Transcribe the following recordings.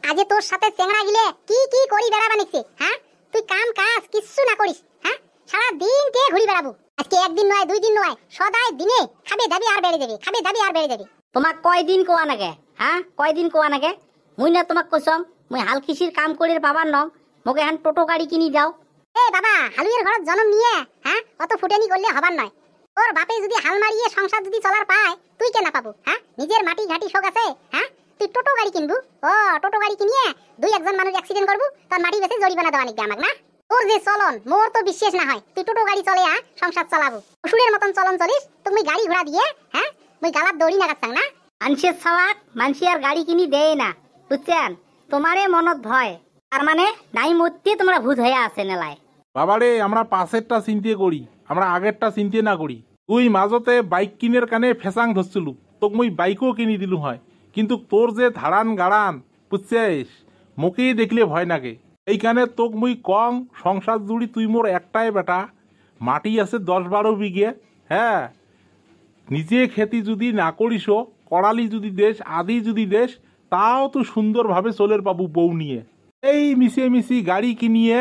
আজে তোর সাথে চেংড়া গিলে কি কি করি বেড়াবা নিচ্ছে, হ্যাঁ? তুই কাম কাজ কিচ্ছু না করিস, হ্যাঁ? সারা দিন কে ঘুরি বেড়াবো। আজকে একদিন নয় দুই দিন নয়, সদাই দিনে খাবে দাবি আর বেড়ে যাবে, খাবে দাবি আর বেড়ে যাবে। তোমাক কয়দিন কোয়া নাগে, হ্যাঁ? কয়দিন কোয়া নাগে? মুই না তোমাক কইছম মুই হাল কৃষির কাম করির পাবার নং, মোকে এখন টোটো গাড়ি কিনি দাও। এ বাবা, হালুয়ের ঘরত জন্ম নিয়ে হ্যাঁ অত ফুটেনি করলে হবার নয়। তোর বাপে যদি হাল মারিয়ে সংসার যদি চলার পায়, তুই কে না পাবো, হ্যাঁ? নিজের মাটি ঘাটি শোক আছে, হ্যাঁ? তুই টোটো গাড়ি কিনবু? ও টোটো গাড়ি কিনিয়ে দুই একজন মানুষ অ্যাক্সিডেন্ট করবু, তোর মাটি বেচে জরিমানা দেওয়া নিবে আমাক না? তোর যে চলন মোর তো বিশ্বাস না হয়, তুই টোটো গাড়ি চলে সংসার চালাবো। অসুরের মতন চলন চলিস, তুমি গাড়ি ঘোড়া দিয়ে, হ্যাঁ? মুই গালার দড়ি না গাছাং না? মানুষের ছাওয়াক মানুষ আর গাড়ি কিনি দেয় না, বুঝছেন? তোমারে মনত ভয়, তার মানে নাই মধ্যে তোমরা ভূত হয়ে আছে নেলায়। বাবারে, আমরা পাশেরটা চিন্তে করি, আমরা আগেরটা চিন্তে না করি। তুই মাজতে বাইক কিনের কানে ফেসাং ধরছিলু, তোক মুই বাইকও কিনি দিলু হয়, কিন্তু তোর যে ধাড়ান গাড়ান, বুঝছিস, মোকেই দেখলে ভয় নাগে। এইখানে তোক মুই কং সংসার জুড়ি তুই মোর একটাই বেটা, মাটি আছে 10-12 বিঘে, হ্যাঁ? নিজে খেতি যদি না করিসও, কড়ালি যদি দেশ আদি যদি দেশ, তাও তো সুন্দরভাবে চলের পাবু বউ নিয়ে। এই মিশিয়ে মিশি গাড়ি কিনিয়ে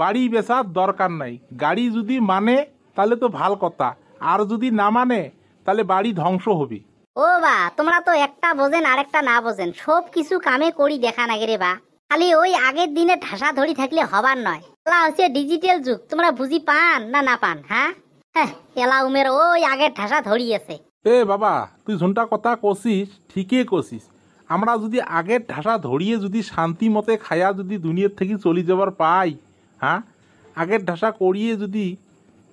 বাড়ি বেচার দরকার নাই। গাড়ি যদি মানে তাহলে তো ভাল কথা, আর যদি না মানে তাহলে বাড়ি ধ্বংস হবে। ও বা, তোমরা তো একটা বোঝেন আর একটা না বোঝেন, সব কিছু কামে করি দেখা নাগে রে বা। খালি ওই আগের দিনে ঠাসা ধরি থাকলে হবার নয়। এলা হচ্ছে ডিজিটাল যুগ, তোমরা বুঝি পান না না পান, হ্যাঁ? এলা উমের ওই আগের ঠাসা ধরি আছে। এ বাবা, তুই ঝুনটা কথা কছিস, ঠিকই কছিস। আমরা যদি আগের ঢাসা ধরিয়ে যদি শান্তি মতে খায়া যদি দুনিয়ার থেকে চলে যাবার পাই, হ্যাঁ? আগের ঢাসা করিয়ে যদি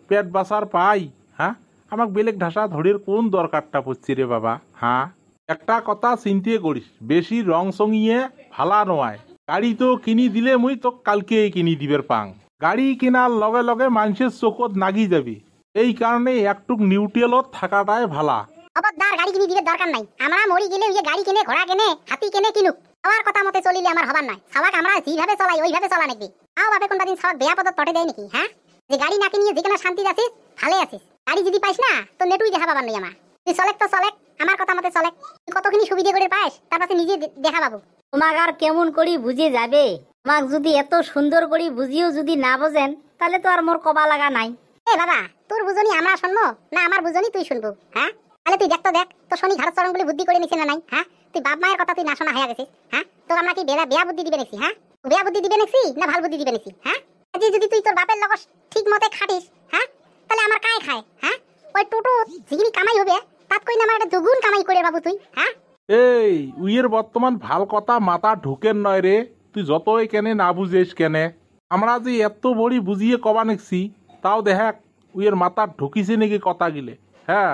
পেট বাসার পাই, হ্যাঁ? আমাক বেলেগ ঢাসা ধরির কোন দরকারটা পড়ছে রে বাবা, হ্যাঁ? একটা কথা চিন্তে করিস, বেশি রং সঙিয়ে ভালা নয়। গাড়ি তো কিনি দিলে মুই তো কালকে কিনি দিবের পাং। গাড়ি কেনার লগে লগে মানুষের চোখত নাগি যাবি, এই কারণে একটুক নিউট্রেলত থাকাটাই ভালা। খবরদার গাড়ি কিনি দিবে দরকার নাই। আমরা মরি গেলে ওই যে গাড়ি কিনে ঘোড়া কিনে হাতি কিনে কিনুক, আমার কথা মতে চলিলে আমার হবার নয়। সাবাক আমরা যেভাবে চলাই ওইভাবে চলা নাকি? আও বাপে কোনটা দিন সাবাক বেয়া পদত তটে দেয় নাকি, হ্যাঁ? যে গাড়ি না কিনিয়ে যেখানে শান্তি আছিস ভালে আছিস, গাড়ি যদি পাইস না তো নেটুই দেখা পাবার নেই আমার। তুই চলেক তো চলেক, আমার কথা মতে চলেক। তুই কতখানি সুবিধে করে পাইস তার পাশে নিজে দেখা পাবো। তোমাক আর কেমন করি বুঝে যাবে? তোমাক যদি এত সুন্দর করি বুঝিও যদি না বোঝেন, তাহলে তো আর মোর কবা লাগা নাই। এ বাবা, তোর বুঝনি আমরা শুনবো না আমার বুঝনি তুই শুনবো, হ্যাঁ? তাহলে তুই দেখ তো দেখ, তোর শনি ঘাড় চরণ বলে বুদ্ধি করে নিছে না নাই, হ্যাঁ? তুই বাপ মায়ের কথা তুই না শোনা হয়ে গেছিস, হ্যাঁ? তোর আমরা কি বেয়া বুদ্ধি দিবে নাকি, হ্যাঁ? বেয়া বুদ্ধি দিবে নাকি না ভাল বুদ্ধি দিবে নাকি, হ্যাঁ? আজ যদি তুই তোর বাপের লগস ঠিক মতে খাটিস, হ্যাঁ? তাহলে আমার কায় খায়, হ্যাঁ? ওই টোটো যেখানে কামাই হবে তাত কই না আমার একটা দুগুণ কামাই করে বাবু তুই, হ্যাঁ? এই উইয়ের বর্তমান ভাল কথা মাথা ঢুকেন নয় রে, তুই যতই কেনে না বুঝিস কেনে। আমরা যে এত বড়ি বুঝিয়ে কবা নেছি, তাও দেখ উইয়ের মাথা ঢুকিছে নাকি কথা গিলে, হ্যাঁ?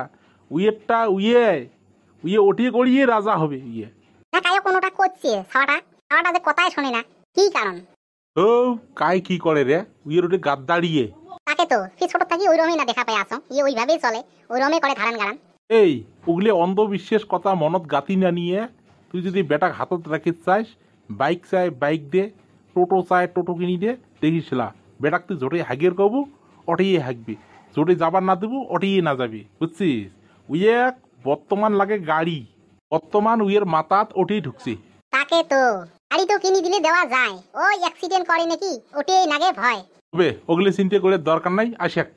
উইয়েরটা উইয়ে ওটিয়ে করিয়ে রাজা হবে ইয়ে। না কায়ও কোনোটা করছে ছাওয়াটা যে কথাই শোনে না, কি কারণ? ও কাই কি করে রে, উইয়ের ওটি গাদ্দাড়িয়ে। তাকে তো সে ছোট থাকি ওই রমেই না দেখা পাই আসো, ইয়ে ওইভাবেই চলে, ওই রমে করে ধারান গারান। এই উগলে অন্ধবিশ্বাস কথা মনত গাতি না নিয়ে তুই যদি বেটাক হাতত রাখিস চাইস, বাইক চাই বাইক দে, টোটো চাই টোটো কিনি দে, দেখিসলা বেটাক তুই জোটে হাগিয়ে কবু অটেই হাঁকবি, জোটে যাবার না দেবু অটেই না যাবি, বুঝছিস? উইয়ে বর্তমান লাগে গাড়ি, বর্তমান উইয়ের মাথাত ওটেই ঢুকছি। তাকে তো গাড়ি তো কিনি দিলে দেওয়া যায়, ওই অ্যাক্সিডেন্ট করে নাকি ওটাই নাগে ভয়। ওগুলি চিন্তা করে দরকার নাই, আসেক।